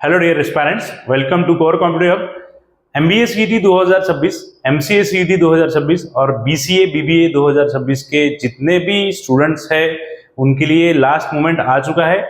Hello dear aspirants, welcome to Core Competitive Hub. MBA CET 2026, MCA CET 2026 और BCA BBA 2026 के जितने भी students हैं उनके लिए लास्ट मोमेंट आ चुका है।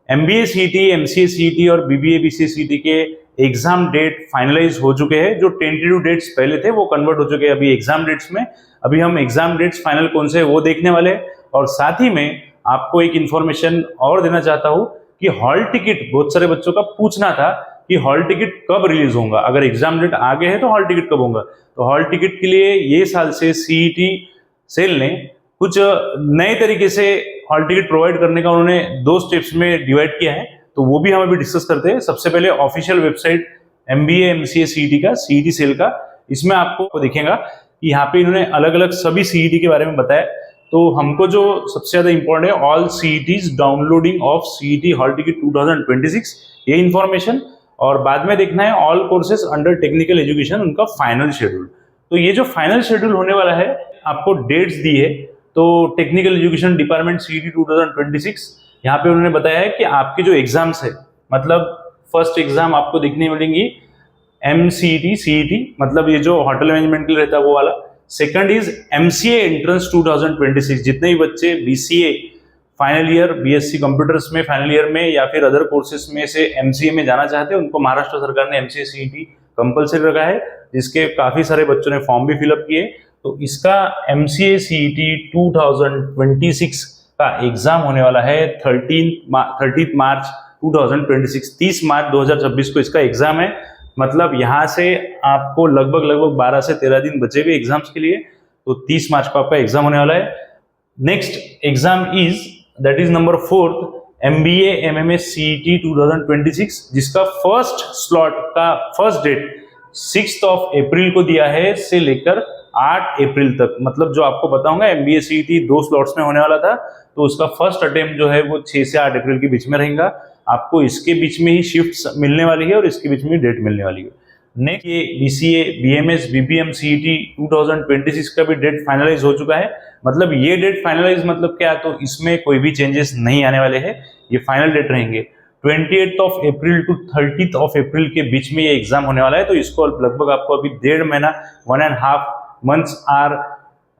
एमबीए सीईटी, एमसीए सीईटी और बीबीए बीसीए सीईटी के एग्जाम डेट फाइनलाइज हो चुके हैं। जो टेंटेटिव डेट्स पहले थे वो कन्वर्ट हो चुके हैं अभी एग्जाम डेट्स में। अभी हम एग्जाम डेट्स फाइनल कौन से वो देखने वाले हैं और साथ ही में आपको एक इंफॉर्मेशन और देना चाहता हूं कि हॉल टिकट बहुत सारे बच्चों का पूछना था कि हॉल टिकट कब रिलीज होगा। अगर एग्जाम डेट आगे है तो हॉल टिकट कब होगा। तो हॉल टिकट के लिए ये साल से सीईटी सेल ने कुछ नए तरीके से हॉल टिकट प्रोवाइड करने का उन्होंने 2 स्टेप्स में डिवाइड किया है। तो वो भी हम अभी डिस्कस करते हैं। सबसे पहले official website MBA MCA CET का, सीईटी सेल का, इसमें आपको दिखेगा कि यहाँ पे इन्होंने अलग अलग सभी सीईटी के बारे में बताया। तो हमको जो सबसे ज्यादा इंपॉर्टेंट है, all CETs downloading of CET hall ticket 2026, ये इंफॉर्मेशन। और बाद में देखना है all courses under technical education, उनका फाइनल शेड्यूल। तो ये जो फाइनल शेड्यूल होने वाला है, आपको डेट्स दी है। तो टेक्निकल एजुकेशन डिपार्टमेंट सीईटी 2026, यहाँ पे उन्होंने बताया है कि आपके जो एग्जाम्स है, मतलब फर्स्ट एग्जाम आपको देखने मिलेंगी एमसीईटी सीईटी, मतलब ये जो होटल मैनेजमेंट के लिए रहता है वो वाला। सेकंड इज एमसीए एंट्रेंस 2026, जितने भी बच्चे BCA final year, BSc computers में फाइनल ईयर में या फिर अदर कोर्सेज में से एमसीए में जाना चाहते हैं, उनको महाराष्ट्र सरकार ने एमसीए सीईटी कंपलसरी रखा है, जिसके काफी सारे बच्चों ने फॉर्म भी फिलअप किए। तो इसका एमसीए सीईटी 2026 का एग्जाम होने वाला है 30 मार्च 2026, 30 मार्च 2026 को इसका एग्जाम है। मतलब यहाँ से आपको लगभग 12 से 13 दिन बचे हुए एग्जाम्स के लिए। तो 30 मार्च को आपका एग्जाम होने वाला है। Next exam that is number 4th MBA MMA CET 2026, जिसका फर्स्ट स्लॉट का फर्स्ट डेट 6 अप्रैल को दिया है से लेकर 8 अप्रैल तक। मतलब जो आपको बताऊंगा एमबीए सीईटी 2 स्लॉट्स में होने वाला था, तो उसका फर्स्ट अटेम्प्ट जो है वो 6 से 8 अप्रैल के बीच में रहेगा। आपको इसके बीच में ही शिफ्ट मिलने वाली है और इसके बीच में डेट मिलने वाली है। नेक्स्ट ये बीसीए बीएमएस बीबीएम सीईटी 2026 का भी डेट फाइनलाइज हो चुका है। मतलब ये डेट फाइनलाइज मतलब क्या, तो इसमें कोई भी चेंजेस नहीं आने वाले हैं, ये फाइनल डेट रहेंगे। 28 अप्रैल टू 30 अप्रैल के बीच में ये एग्जाम होने वाला है। तो इसको लगभग आपको अभी 1.5 महीना 1.5 मंथ्स आर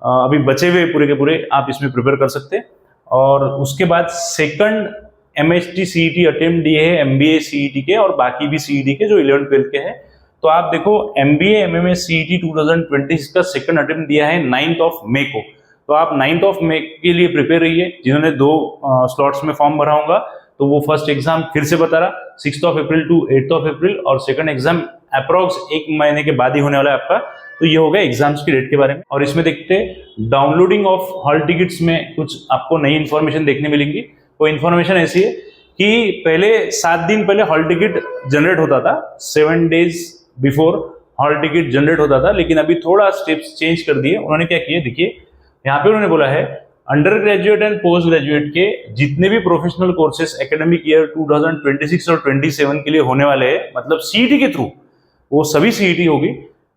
अभी बचे हुए पूरे के पूरे, आप इसमें प्रिपेयर कर सकते हैं। और उसके बाद सेकंड एमएचटी सीईटी अटेम्प्ट दिए हैं एमबीए सीईटी के और बाकी भी सीईटी के जो 11th 12th के हैं। तो आप देखो एमबीए एमएमए सीईटी 2026 का सेकंड अटेम्प्ट दिया है 9 मई को। तो आप 9 मई के लिए प्रिपेयर रहिए। जिन्होंने 2 स्लॉट्स में फॉर्म भरा होगा तो वो फर्स्ट एग्जाम फिर से बता रहा 6 अप्रैल टू 8 अप्रैल, और सेकंड एग्जाम अप्रॉक्स 1 महीने के बाद ही होने वाला है आपका। तो ये होगा एग्जाम्स की डेट के बारे में। और इसमें देखते हैं डाउनलोडिंग ऑफ हॉल टिकट्स में कुछ आपको नई इंफॉर्मेशन देखने मिलेंगी। वो इंफॉर्मेशन ऐसी है कि पहले 7 दिन पहले हॉल टिकट जनरेट होता था, 7 days before hall ticket generate होता था, लेकिन अभी थोड़ा स्टेप्स चेंज कर दिए। उन्होंने क्या किए, देखिए यहाँ पे उन्होंने बोला है under graduate and post graduate के जितने भी प्रोफेशनल कोर्सेस एकेडमिक ईयर 2026 और 27 के लिए होने वाले हैं, मतलब सीईटी के थ्रू वो सभी सीईटी होगी।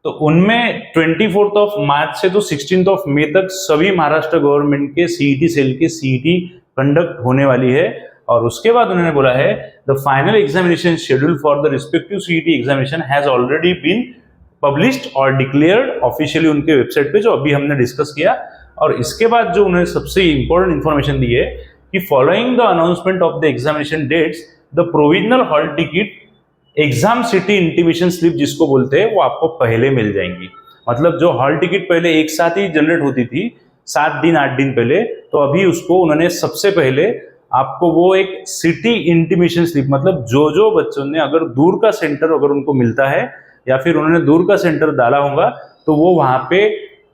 तो उनमें 24 मार्च से तो 16 मई तक सभी महाराष्ट्र गवर्नमेंट के सीईटी सेल के सीईटी कंडक्ट होने वाली है। और उसके बाद उन्होंने बोला है the final examination schedule for the respective CET examination has already been published और डिक्लेयर्ड ऑफिशियली उनके वेबसाइट पे, जो अभी हमने डिस्कस किया। और इसके बाद जो उन्होंने सबसे इंपॉर्टेंट इंफॉर्मेशन दी है कि following the announcement of the examination dates the provisional hall ticket exam city intimation slip जिसको बोलते हैं वो आपको पहले मिल जाएंगी। मतलब जो हॉल टिकट पहले एक साथ ही जनरेट होती थी 7 दिन 8 दिन पहले, तो अभी उसको उन्होंने सबसे पहले आपको वो एक सिटी इंटीमेशन स्लिप, मतलब जो बच्चों ने अगर दूर का सेंटर अगर उनको मिलता है या फिर उन्होंने दूर का सेंटर डाला होगा, तो वो वहां पे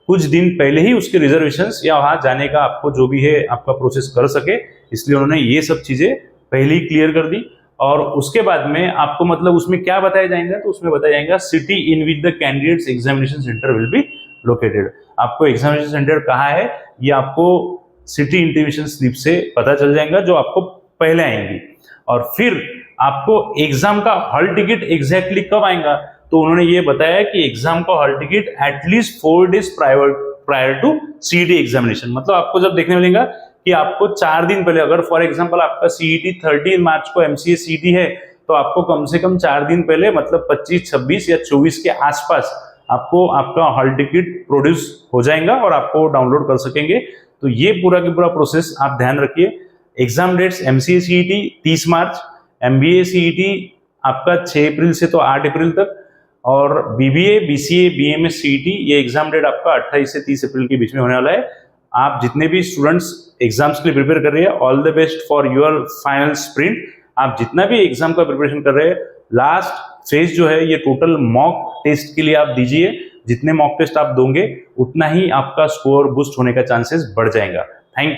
कुछ दिन पहले ही उसके रिजर्वेशंस या वहां जाने का आपको जो भी है आपका प्रोसेस कर सके, इसलिए उन्होंने ये सब चीजें पहले ही क्लियर कर दी। और उसके बाद में आपको मतलब उसमें क्या बताया जाएगा, तो उसमें बताया जाएगा city in which the candidates examination centre will be located. आपको एग्जामिनेशन सेंटर कहाँ है ये आपको सिटी इंटीमेशन स्लिप से पता चल जाएगा, जो आपको पहले आएंगी। और फिर आपको एग्जाम का हॉल टिकट एग्जैक्टली कब आएगा, तो उन्होंने ये बताया कि एग्जाम का hall ticket at least 4 days prior to CET examination. मतलब आपको जब देखने मिलेगा कि आपको 4 दिन पहले, अगर फॉर एग्जांपल आपका सीईटी 13 मार्च को एमसीए सीईटी है, तो आपको कम से कम 4 दिन पहले मतलब 25, 26 या 24 के आसपास आपको आपका हॉल टिकट प्रोड्यूस हो जाएगा और आपको डाउनलोड कर सकेंगे। तो ये पूरा की पूरा प्रोसेस आप ध्यान रखिए। एग्जाम डेट्स MCA CET 30 मार्च, MBA CET आपका 6 अप्रैल से तो 8 अप्रैल तक, और BBA, BCA, BMS CET ये एग्जाम डेट आपका 28 से 30 अप्रैल के बीच में होने वाला है। आप जितने भी स्टूडेंट्स एग्जाम्स के लिए प्रिपेयर कर रहे हैं, all the best for your final sprint. आप जितना भी एग्जाम का प्रिपरेशन कर रहे हैं, लास्ट फेज जो है ये टोटल मॉक टेस्ट के लिए आप दीजिए। जितने मॉक टेस्ट आप दोगे उतना ही आपका स्कोर बूस्ट होने का चांसेस बढ़ जाएगा। Thank you.